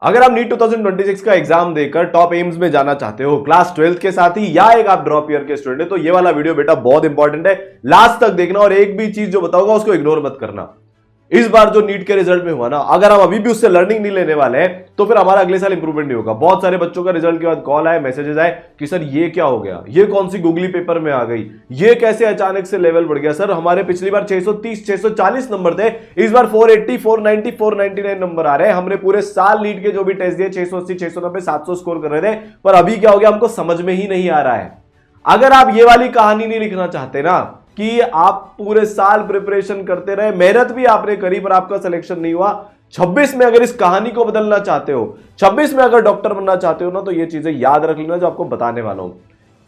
अगर आप नीट 2026 का एग्जाम देकर टॉप एम्स में जाना चाहते हो क्लास 12th के साथ ही, या एक आप ड्रॉप ईयर के स्टूडेंट है, तो ये वाला वीडियो बेटा बहुत इंपॉर्टेंट है, लास्ट तक देखना और एक भी चीज जो बताऊंगा उसको इग्नोर मत करना। इस बार जो नीट के रिजल्ट में हुआ ना, अगर हम अभी भी उससे लर्निंग नहीं लेने वाले हैं तो फिर हमारा अगले साल इंप्रूवमेंट नहीं होगा। बहुत सारे बच्चों का रिजल्ट के बाद कॉल आए, मैसेजेस आए कि सर ये क्या हो गया, ये कौन सी गूगली पेपर में आ गई, ये कैसे अचानक से लेवल बढ़ गया। सर हमारे पिछली बार 630 640 नंबर थे, इस बार 480 490 499 नंबर आ रहे हैं। हमने पूरे साल नीट के जो भी टेस्ट दिए 680 690 700 स्कोर कर रहे थे, पर अभी क्या हो गया हमको समझ में ही नहीं आ रहा है। अगर आप ये वाली कहानी नहीं लिखना चाहते ना कि आप पूरे साल प्रिपरेशन करते रहे, मेहनत भी आपने करी पर आपका सिलेक्शन नहीं हुआ, 26 में अगर इस कहानी को बदलना चाहते हो, 26 में अगर डॉक्टर बनना चाहते हो ना, तो ये चीजें याद रख लेना जो आपको बताने वाला हूं।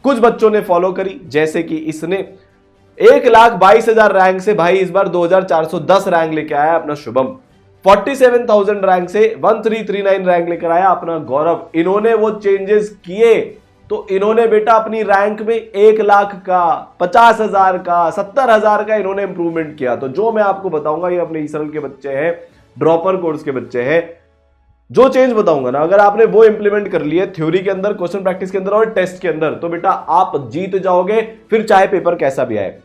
कुछ बच्चों ने फॉलो करी, जैसे कि इसने 1,22,000 रैंक से भाई इस बार 2,410 रैंक लेके आया अपना शुभम, 47,000 रैंक से 1,339 रैंक लेकर आया अपना गौरव। इन्होंने वो चेंजेस किए तो इन्होंने बेटा अपनी रैंक में 1 लाख का, 50,000 का, 70,000 का इन्होंने इंप्रूवमेंट किया। तो जो मैं आपको बताऊंगा ये अपने ईसरल के बच्चे हैं, ड्रॉपर कोर्स के बच्चे हैं, जो चेंज बताऊंगा ना अगर आपने वो इंप्लीमेंट कर लिए थ्योरी के अंदर, क्वेश्चन प्रैक्टिस के अंदर और टेस्ट के अंदर, तो बेटा आप जीत जाओगे, फिर चाहे पेपर कैसा भी आए।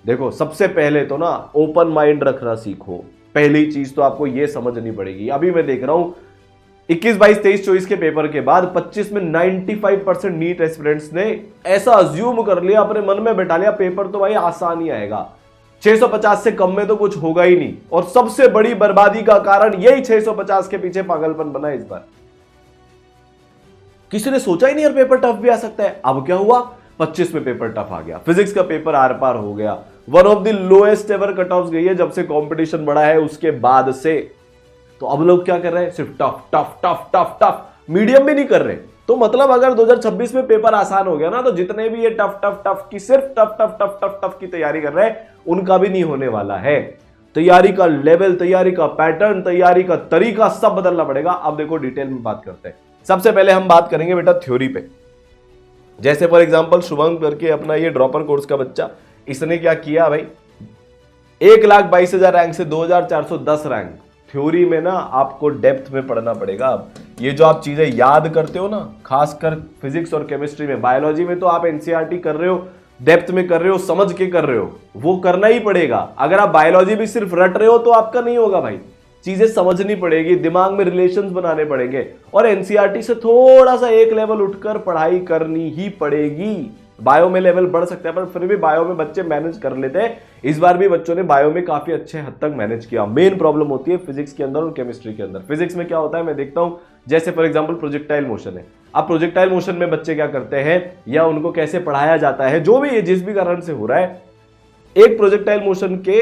देखो सबसे पहले तो ना ओपन माइंड रखना सीखो। पहली चीज तो आपको ये समझनी पड़ेगी। अभी मैं देख रहा हूं 21, 22, 23, 24 के पेपर के बाद 25 में 95% नीट एस्पिरेंट्स ने ऐसा अज्यूम कर लिया, अपने मन में बैठा लिया पेपर तो भाई आसान ही आएगा, 650 से कम में तो कुछ होगा ही नहीं। और सबसे बड़ी बर्बादी का कारण यही 650 के पीछे पागलपन बना इस बार। किसी ने सोचा ही नहीं यार पेपर टफ भी आ सकता है। अब क्या हुआ, 25 में पेपर टफ आ गया, फिजिक्स का पेपर आर पार हो गया, one of the lowest ever cut off गई है जब से कंपटीशन बढ़ा है उसके बाद से। तो अब लोग क्या कर रहे हैं, सिर्फ tough tough tough tough tough, medium भी नहीं कर रहे। तो मतलब अगर 2026 में पेपर आसान हो गया ना, तो जितने भी ये टफ टफ टफ की सिर्फ tough tough tough tough tough की तैयारी कर रहे हैं उनका भी नहीं होने वाला है। तैयारी का लेवल, तैयारी का पैटर्न, तैयारी का तरीका सब बदलना पड़ेगा। अब देखो डिटेल में बात करते हैं। सबसे पहले हम बात करेंगे बेटा थ्योरी पे। जैसे फॉर एग्जांपल शुभम करके अपना ये ड्रॉपर कोर्स का बच्चा, इसने क्या किया भाई, 1,22,000 रैंक से 2,410 रैंक। थ्योरी में ना आपको डेप्थ में पढ़ना पड़ेगा। अब ये जो आप चीजें याद करते हो ना, खासकर फिजिक्स और केमिस्ट्री में, बायोलॉजी में तो आप एनसीईआरटी कर रहे हो, डेप्थ में कर रहे हो, समझ के कर रहे हो, वो करना ही पड़ेगा। अगर आप बायोलॉजी भी सिर्फ रट रहे हो तो आपका नहीं होगा भाई, चीजें समझनी पड़ेगी, दिमाग में रिलेशंस बनाने पड़ेंगे, और एनसीईआरटी से थोड़ा सा एक लेवल उठकर पढ़ाई करनी ही पड़ेगी। बायो में लेवल बढ़ सकता है पर फिर भी बायो में बच्चे मैनेज कर लेते हैं। इस बार भी बच्चों ने बायो में काफी अच्छे हद तक मैनेज किया। मेन प्रॉब्लम होती है फिजिक्स के अंदर और केमिस्ट्री के अंदर। फिजिक्स में क्या होता है मैं देखता हूं, जैसे फॉर एग्जांपल प्रोजेक्टाइल मोशन है। अब प्रोजेक्टाइल मोशन में बच्चे क्या करते हैं या उनको कैसे पढ़ाया जाता है, जो भी जिस भी कारण से हो रहा है, एक प्रोजेक्टाइल मोशन के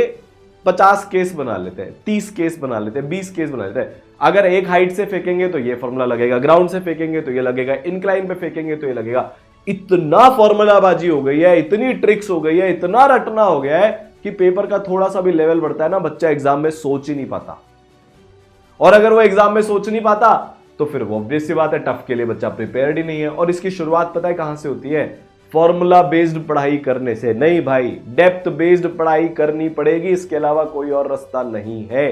50 केस बना लेते हैं, 30 केस बना लेते हैं, 20 केस बना लेते हैं। अगर एक हाइट से फेंकेंगे तो ये फॉर्मूला लगेगा, ग्राउंड से फेंकेंगे तो ये लगेगा, इंक्लाइन पे फेंकेंगे तो ये लगेगा। इतना फॉर्मूलाबाजी हो गई है, इतनी ट्रिक्स हो गई है, इतना रटना हो गया है कि पेपर का थोड़ा सा भी लेवल बढ़ता है ना, बच्चा एग्जाम में सोच ही नहीं पाता। और अगर वो एग्जाम में सोच नहीं पाता तो फिर वो ऑब्वियस सी बात है टफ के लिए बच्चा प्रिपेयर्ड ही नहीं है। और इसकी शुरुआत पता है कहां से होती है, फॉर्मूला बेस्ड पढ़ाई करने से नहीं भाई, डेप्थ बेस्ड पढ़ाई करनी पड़ेगी, इसके अलावा कोई और रास्ता नहीं है।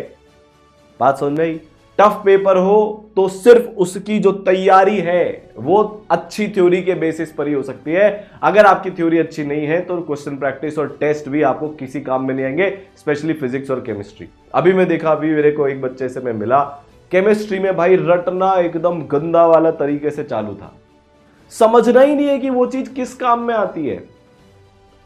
बात समझ में आई? टफ पेपर हो तो सिर्फ उसकी जो तैयारी है वो अच्छी थ्योरी के बेसिस पर ही हो सकती है। अगर आपकी थ्योरी अच्छी नहीं है तो क्वेश्चन प्रैक्टिस और टेस्ट भी आपको किसी काम में नहीं आएंगे, स्पेशली फिजिक्स और केमिस्ट्री। अभी मैं देखा, अभी मेरे को एक बच्चे से मैं मिला, केमिस्ट्री में भाई रटना एकदम गंदा वाला तरीके से चालू था, समझना ही नहीं है कि वो चीज किस काम में आती है।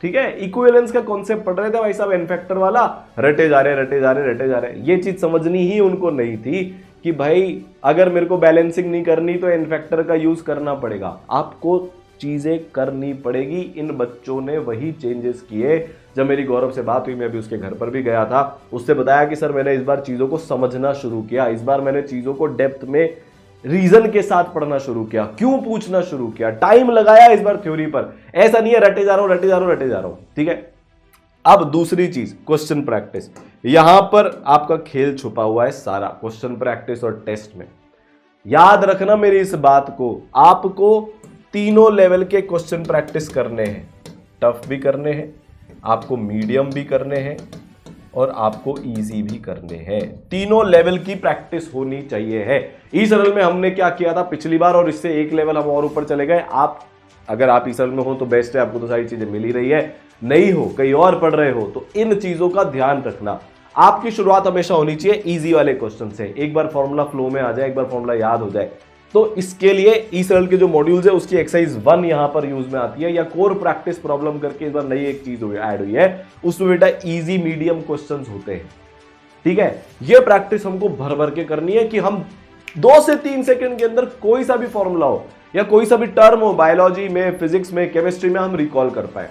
ठीक है, इक्विवेलेंस का कॉन्सेप्ट पढ़ रहे थे भाई साहब, एन फैक्टर वाला, रटे जा रहे। ये चीज समझनी ही उनको नहीं थी कि भाई अगर मेरे को बैलेंसिंग नहीं करनी तो एन फैक्टर का यूज करना पड़ेगा, आपको चीजें करनी पड़ेगी। इन बच्चों ने वही चेंजेस किए। जब मेरी गौरव से बात हुई, मैं अभी उसके घर पर भी गया था, उससे बताया कि सर मैंने इस बार चीजों को समझना शुरू किया, इस बार मैंने चीजों को डेप्थ में रीजन के साथ पढ़ना शुरू किया, क्यों पूछना शुरू किया, टाइम लगाया इस बार थ्योरी पर। ऐसा नहीं है रटे जा रहा हूं। ठीक है, अब दूसरी चीज क्वेश्चन प्रैक्टिस। यहां पर आपका खेल छुपा हुआ है सारा, क्वेश्चन प्रैक्टिस और टेस्ट में। याद रखना मेरी इस बात को, आपको तीनों लेवल के क्वेश्चन प्रैक्टिस करने हैं, टफ भी करने हैं, आपको मीडियम भी करने हैं और आपको इजी भी करने हैं। तीनों लेवल की प्रैक्टिस होनी चाहिए है। ई सरल में हमने क्या किया था पिछली बार, और इससे एक लेवल हम और ऊपर चले गए। आप अगर आप ई सरल में हो तो बेस्ट है, आपको तो सारी चीजें मिल ही रही है। नहीं हो, कहीं और पढ़ रहे हो, तो इन चीजों का ध्यान रखना। आपकी शुरुआत हमेशा होनी चाहिए इजी वाले क्वेश्चन से। एक बार फॉर्मूला फ्लो में आ जाए, एक बार फॉर्मूला याद हो जाए, तो इसके लिए ई सरल के जो मॉड्यूल्स है उसकी एक्सरसाइज 1 यहां पर यूज में आती है, या कोर प्रैक्टिस प्रॉब्लम करके इस बार नई एक चीज ऐड हुई है, उसमें बेटा इजी मीडियम क्वेश्चंस होते हैं। ठीक है, ये प्रैक्टिस हमको भर भर के करनी है कि हम 2 से 3 सेकंड के अंदर कोई सा भी फॉर्मूला हो या कोई सा भी टर्म हो, बायोलॉजी में, फिजिक्स में, केमिस्ट्री में, हम रिकॉल कर पाए।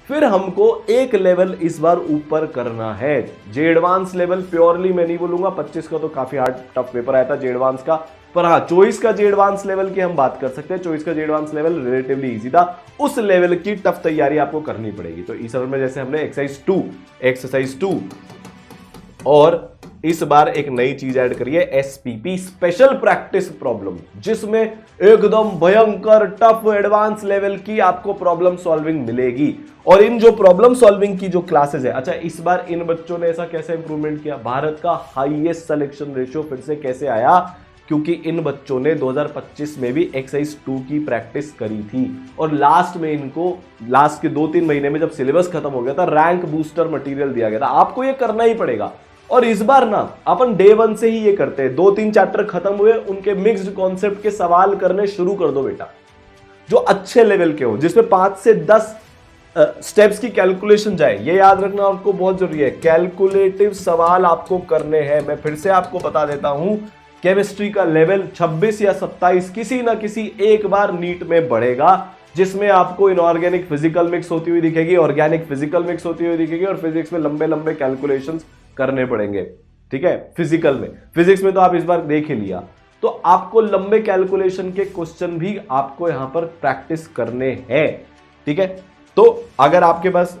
फिर हमको एक लेवल इस बार ऊपर करना है। जे एडवांस लेवल प्योरली मैं नहीं बोलूंगा, 25 का तो काफी हार्ड टफ पेपर आया था जे एडवांस का, पर हाँ 24 का जे एडवांस लेवल की हम बात कर सकते हैं। 24 का जे एडवांस लेवल रिलेटिवली इजी था, उस लेवल की टफ तैयारी आपको करनी पड़ेगी। तो इस में जैसे हमने एक्सरसाइज 2 और इस बार एक नई चीज ऐड करी है, एसपीपी स्पेशल प्रैक्टिस प्रॉब्लम, जिसमें एकदम भयंकर टफ एडवांस लेवल की आपको प्रॉब्लम सॉल्विंग मिलेगी। और इन जो प्रॉब्लम सॉल्विंग की जो क्लासेस है, अच्छा इस बार इन बच्चों ने ऐसा कैसे इंप्रूवमेंट किया, भारत का हाईएस्ट सिलेक्शन रेशियो फिर से कैसे आया, क्योंकि इन बच्चों ने 2025 में भी एक्सरसाइज 2 की प्रैक्टिस करी थी, और लास्ट में इनको लास्ट के 2-3 महीने में जब सिलेबस खत्म हो गया था, रैंक बूस्टर मटेरियल दिया गया था। आपको ये करना ही पड़ेगा। और इस बार ना अपन डे 1 से ही ये करते हैं, 2-3 चैप्टर खत्म हुए, उनके मिक्स्ड कॉन्सेप्ट के सवाल करने शुरू कर दो बेटा, जो अच्छे लेवल के हो, जिसमें 5 से 10 स्टेप्स की कैलकुलेशन जाए। ये याद रखना आपको बहुत जरूरी है, कैलकुलेटिव सवाल आपको करने हैं। मैं फिर से आपको बता देता हूं, केमिस्ट्री का लेवल 26 या 27 किसी ना किसी एक बार नीट में बढ़ेगा, जिसमें आपको इनऑर्गेनिक फिजिकल मिक्स होती हुई दिखेगी, ऑर्गेनिक फिजिकल मिक्स होती हुई दिखेगी, और फिजिक्स में लंबे लंबे कैलकुलेशंस करने पड़ेंगे। ठीक है, फिजिकल में, फिजिक्स में तो आप इस बार देख ही लिया, तो आपको लंबे कैलकुलेशन के क्वेश्चन भी आपको यहां पर प्रैक्टिस करने हैं। ठीक है, तो अगर आपके पास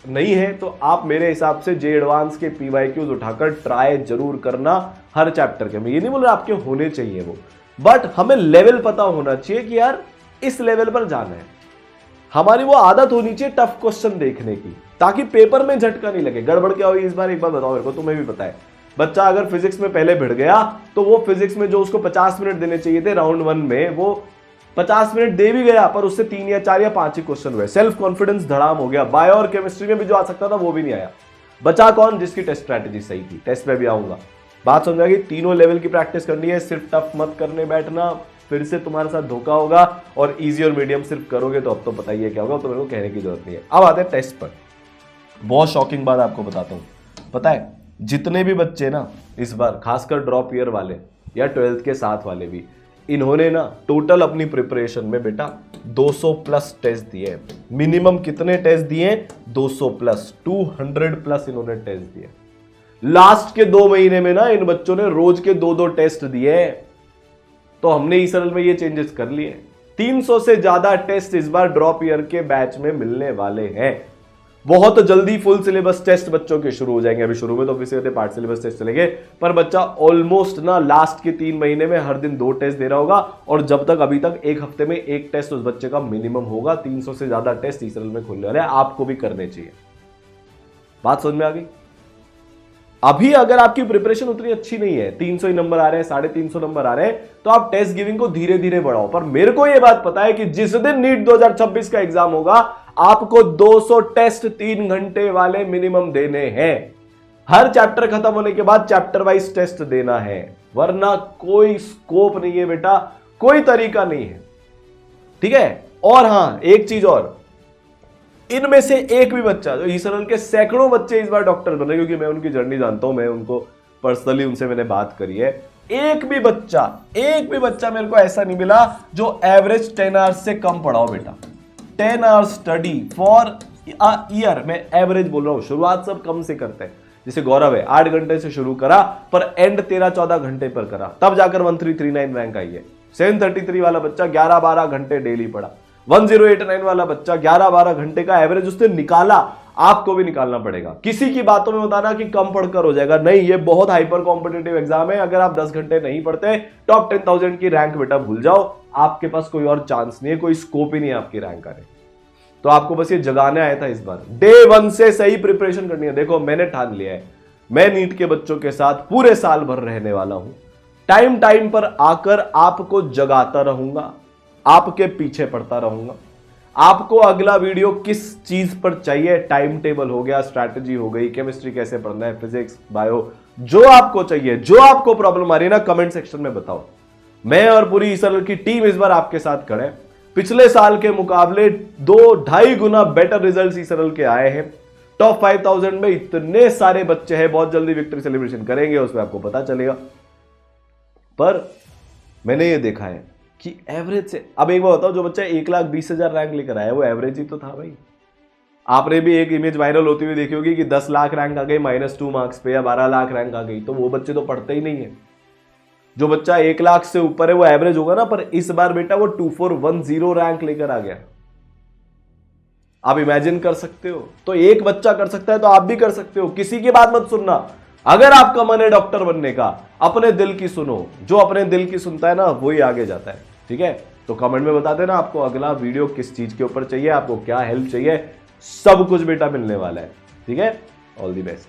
नहीं है तो आप मेरे हिसाब से जे एडवांस के पीवाईक्यूज उठाकर ट्राई जरूर करना हर चैप्टर के। मैं ये नहीं बोल रहा आपके होने चाहिए वो, बट हमें लेवल पता होना चाहिए कि यार इस लेवल पर जाना है। हमारी वो आदत होनी चाहिए टफ क्वेश्चन देखने की, ताकि पेपर में झटका नहीं लगे। गड़बड़ क्या हुई इस बार, एक बार बताओ मेरे को, तुम्हें भी पता है। बच्चा अगर फिजिक्स में पहले भिड़ गया तो वो फिजिक्स में जो उसको 50 मिनट देने चाहिए थे राउंड 1 में, वो 50 मिनट दे भी गया, पर उससे 3 या 4 या 5 ही क्वेश्चन हुए। सेल्फ कॉन्फिडेंस धड़ाम हो गया। बायो और केमिस्ट्री में भी जो आ सकता था वो भी नहीं आया। बचा कौन, जिसकी टेस्ट स्ट्रैटेजी सही थी। टेस्ट में भी आऊंगा, बात समझ आएगी। तीनों लेवल की प्रैक्टिस करनी है, सिर्फ टफ मत करने बैठना, फिर से तुम्हारे साथ धोखा होगा। और इजी और मीडियम सिर्फ करोगे तो अब तो पता ही है क्या होगा, तो मेरे को कहने की जरूरत नहीं है। अब आते हैं टेस्ट पर। बहुत शॉकिंग बात आपको बताता हूं, पता है जितने भी बच्चे ना इस बार, खासकर ड्रॉप ईयर वाले या 12th के साथ वाले भी, इन्होंने ना टोटल अपनी प्रिपरेशन में बेटा 200 प्लस टेस्ट दिए। मिनिमम कितने टेस्ट दिए, 200 प्लस, 200 प्लस इन्होंने टेस्ट दिए। लास्ट के 2 महीने में ना इन बच्चों ने रोज के 2-2 टेस्ट दिए। तो हमने ई सरल में ये चेंजेस कर लिए। 300 से ज्यादा टेस्ट इस बार ड्रॉप ईयर के बैच में मिलने वाले हैं। बहुत जल्दी फुल सिलेबस टेस्ट बच्चों के शुरू हो जाएंगे। अभी शुरू में तो ऑब्वियसली पार्ट सिलेबस टेस्ट चलेंगे, पर बच्चा ऑलमोस्ट ना लास्ट के 3 महीने में हर दिन 2 टेस्ट दे रहा होगा, और जब तक अभी तक 1 हफ्ते में 1 टेस्ट उस बच्चे का मिनिमम होगा। 300 से ज्यादा टेस्ट ई सरल में खुलने वाले हैं, आपको भी करने चाहिए। बात समझ में आ गई। अभी अगर आपकी प्रिपरेशन उतनी अच्छी नहीं है, 300 ही नंबर आ रहे हैं, 350 नंबर आ रहे हैं, तो आप टेस्ट गिविंग को धीरे धीरे बढ़ाओ। पर मेरे को यह बात पता है कि जिस दिन नीट 2026 का एग्जाम होगा, आपको 200 टेस्ट 3 घंटे वाले मिनिमम देने हैं। हर चैप्टर खत्म होने के बाद चैप्टर वाइज टेस्ट देना है, वरना कोई स्कोप नहीं है बेटा, कोई तरीका नहीं है। ठीक है, और हां एक चीज और, इनमें से एक भी बच्चा, जो ई सरल के सैकड़ों बच्चे इस बार डॉक्टर बने, क्योंकि मैं उनकी जर्नी जानता हूं, मैं उनको पर्सनली उनसे मैंने बात करी है, एक भी बच्चा मेरे को ऐसा नहीं मिला जो एवरेज 10 आवर्स से कम पढ़ाओ बेटा। 10 hours study for a year, मैं एवरेज बोल रहा हूं। शुरुआत सब कम से करते हैं, जैसे गौरव है 8 घंटे से शुरू करा, पर एंड 13-14 घंटे पर करा, तब जाकर 1339 रैंक आई है। 733 वाला बच्चा 11-12 घंटे डेली पढ़ा। 1089 वाला बच्चा 11-12 घंटे का एवरेज उसने निकाला। आपको भी निकालना पड़ेगा। किसी की बातों में बताना कि कम पढ़कर हो जाएगा, नहीं, ये बहुत हाइपर कॉम्पिटिटिव एग्जाम है। अगर आप 10 घंटे नहीं पढ़ते, टॉप 10,000 की रैंक बेटा भूल जाओ, आपके पास कोई और चांस नहीं है, कोई स्कोप ही नहीं है आपकी रैंक आने। तो आपको बस ये जगाने आया था इस बार। डे 1 से सही प्रिपरेशन करनी है। देखो मैंने ठान लिया है, मैं नीट के बच्चों के साथ पूरे साल भर रहने वाला हूं। टाइम टाइम पर आकर आपको जगाता रहूंगा, आपके पीछे पड़ता रहूंगा। आपको अगला वीडियो किस चीज पर चाहिए, टाइम टेबल हो गया, स्ट्रैटेजी हो गई, केमिस्ट्री कैसे पढ़ना है, फिजिक्स, बायो, जो आपको चाहिए, जो आपको प्रॉब्लम आ रही है ना, कमेंट सेक्शन में बताओ। मैं और पूरी ईसरल की टीम इस बार आपके साथ खड़े हैं। पिछले साल के मुकाबले 2-2.5 गुना बेटर रिजल्ट ईसरल के आए हैं। टॉप 5000 में इतने सारे बच्चे हैं, बहुत जल्दी विक्ट्री सेलिब्रेशन करेंगे, उसमें आपको पता चलेगा। पर मैंने ये देखा है कि एवरेज से, अब एक बार बताओ, जो बच्चा 1,20,000 रैंक लेकर आया वो एवरेज ही तो था भाई। आपने भी एक इमेज वायरल होती हुई देखी होगी कि 10 लाख रैंक आ गई -2 मार्क्स पे, या 12 लाख रैंक आ गई, तो वो बच्चे तो पढ़ते ही नहीं है। जो बच्चा 1 लाख से ऊपर है वो एवरेज होगा ना, पर इस बार बेटा वो 2410 रैंक लेकर आ गया। आप इमेजिन कर सकते हो? तो एक बच्चा कर सकता है तो आप भी कर सकते हो। किसी की बात मत सुनना। अगर आपका मन है डॉक्टर बनने का, अपने दिल की सुनो। जो अपने दिल की सुनता है ना, वही आगे जाता है। ठीक है, तो कमेंट में बता देना आपको अगला वीडियो किस चीज के ऊपर चाहिए, आपको क्या हेल्प चाहिए। सब कुछ बेटा मिलने वाला है। ठीक है, ऑल दी बेस्ट।